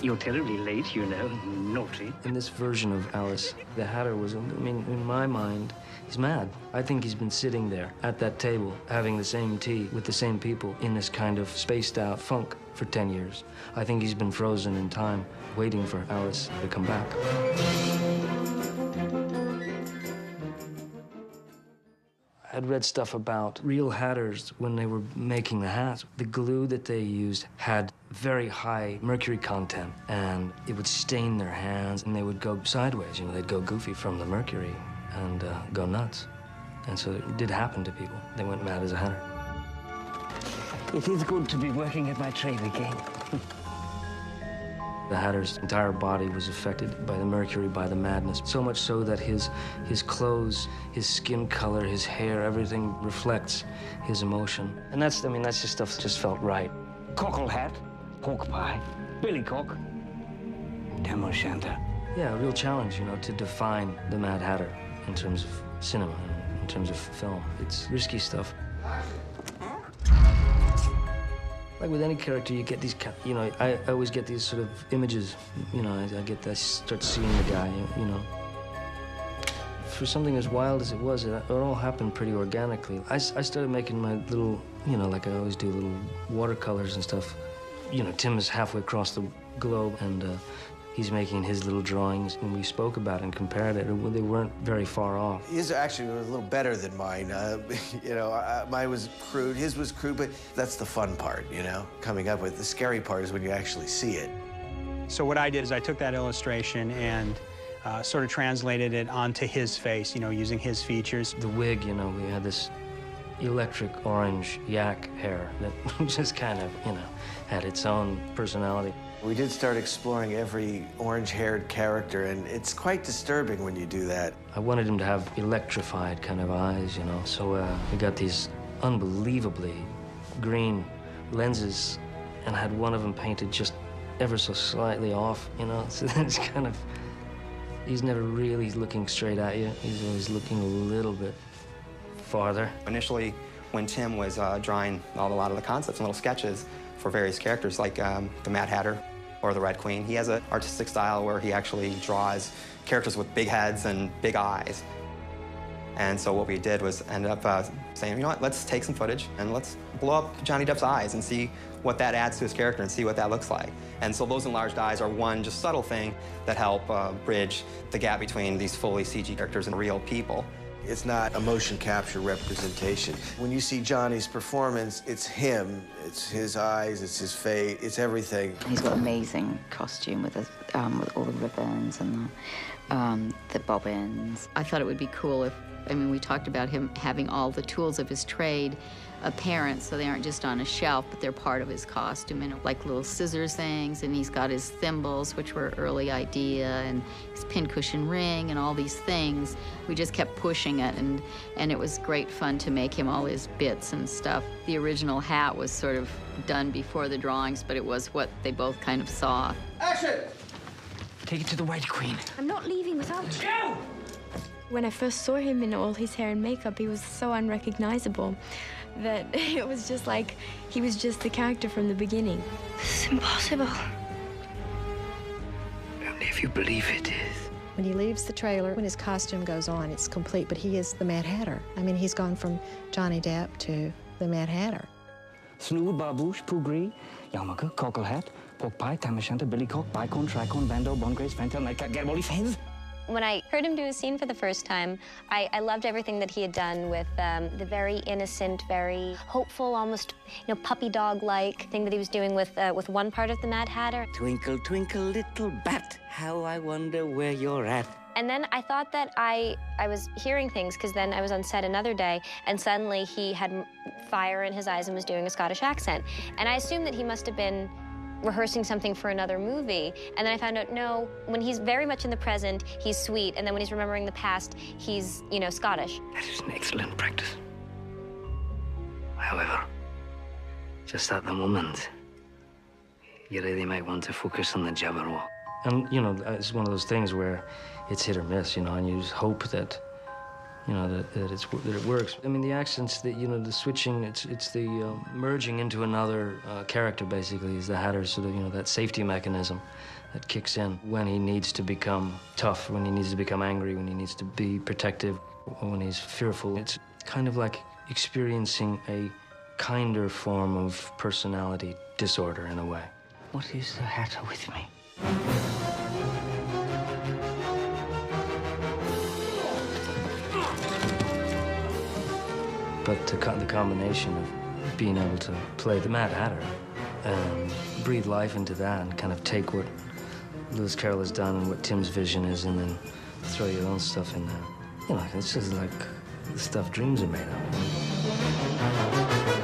You're terribly late, you know. Naughty. In this version of Alice, the Hatter was, I mean, in my mind, he's mad. I think he's been sitting there at that table, having the same tea with the same people in this kind of spaced-out funk for 10 years. I think he's been frozen in time, waiting for Alice to come back. I'd read stuff about real hatters when they were making the hats. The glue that they used had very high mercury content, and it would stain their hands, and they would go sideways. You know, they'd go goofy from the mercury and go nuts. And so it did happen to people. They went mad as a hatter. It is good to be working at my trade again. The Hatter's entire body was affected by the mercury, by the madness, so much so that his clothes, his skin color, his hair, everything reflects his emotion. And that's, I mean, that's just stuff that just felt right. Cockle hat, pork pie, billycock, tam o' shanter. Yeah, a real challenge, you know, to define the Mad Hatter in terms of cinema, in terms of film. It's risky stuff. Like with any character, you get these, you know, I always get these sort of images, you know, I start seeing the guy, you know. For something as wild as it was, it all happened pretty organically. I started making my little, you know, like I always do, little watercolors and stuff. You know, Tim is halfway across the globe, and he's making his little drawings, and we spoke about it and compared it. They weren't very far off. His actually was a little better than mine. You know, mine was crude, his was crude, but that's the fun part, you know, coming up with. The scary part is when you actually see it. So what I did is I took that illustration and sort of translated it onto his face, you know, using his features. The wig, you know, we had this electric orange yak hair that just kind of, you know, had its own personality. We did start exploring every orange-haired character, and it's quite disturbing when you do that. I wanted him to have electrified kind of eyes, you know, so we got these unbelievably green lenses and had one of them painted just ever so slightly off, you know, so it's kind of, he's never really looking straight at you. He's always looking a little bit farther. Initially, when Tim was drawing a lot of the concepts and little sketches for various characters, like the Mad Hatter or the Red Queen, he has an artistic style where he actually draws characters with big heads and big eyes. And so what we did was end up saying, you know what, let's take some footage and let's blow up Johnny Depp's eyes and see what that adds to his character and see what that looks like. And so those enlarged eyes are one just subtle thing that help bridge the gap between these fully CG characters and real people. It's not a motion capture representation. When you see Johnny's performance, it's him, it's his eyes, it's his face, it's everything. He's got amazing costume with all the ribbons and the bobbins. I thought it would be cool if, I mean, we talked about him having all the tools of his trade apparent, so they aren't just on a shelf, but they're part of his costume, and like little scissors things, and he's got his thimbles, which were an early idea, and his pincushion ring, and all these things. We just kept pushing it, and it was great fun to make him all his bits and stuff. The original hat was sort of done before the drawings, but it was what they both kind of saw. Action! Take it to the White Queen. I'm not leaving without you. Go! When I first saw him in all his hair and makeup, he was so unrecognizable that it was just like he was just the character from the beginning. This is impossible. Only if you believe it is. When he leaves the trailer, when his costume goes on, it's complete, but he is the Mad Hatter. I mean, he's gone from Johnny Depp to the Mad Hatter. Snood, barbouche, pougri, yarmulke, cockle hat, pork pie, tam o' shanter, billycock, bicon, tricon, bando, bon grace, fantail, nightcap, garibaldi, fez. When I heard him do a scene for the first time, I loved everything that he had done with the very innocent, very hopeful, almost puppy dog-like thing that he was doing with one part of the Mad Hatter. Twinkle, twinkle, little bat, how I wonder where you're at. And then I thought that I was hearing things, because then I was on set another day, and suddenly he had fire in his eyes and was doing a Scottish accent. And I assumed that he must have been rehearsing something for another movie, and then I found out, no, when he's very much in the present, he's sweet, and then when he's remembering the past, he's, Scottish. That is an excellent practice. However, just at the moment, you really might want to focus on the Jabberwock. And, it's one of those things where it's hit or miss, and you just hope that you know, that it works. I mean, the accents, the switching, it's the merging into another character, basically, is the Hatter's sort of, that safety mechanism that kicks in when he needs to become tough, when he needs to become angry, when he needs to be protective, when he's fearful. It's kind of like experiencing a kinder form of personality disorder in a way. What is the Hatter with me? But the combination of being able to play the Mad Hatter and breathe life into that and kind of take what Lewis Carroll has done and what Tim's vision is and then throw your own stuff in there. It's just like the stuff dreams are made of.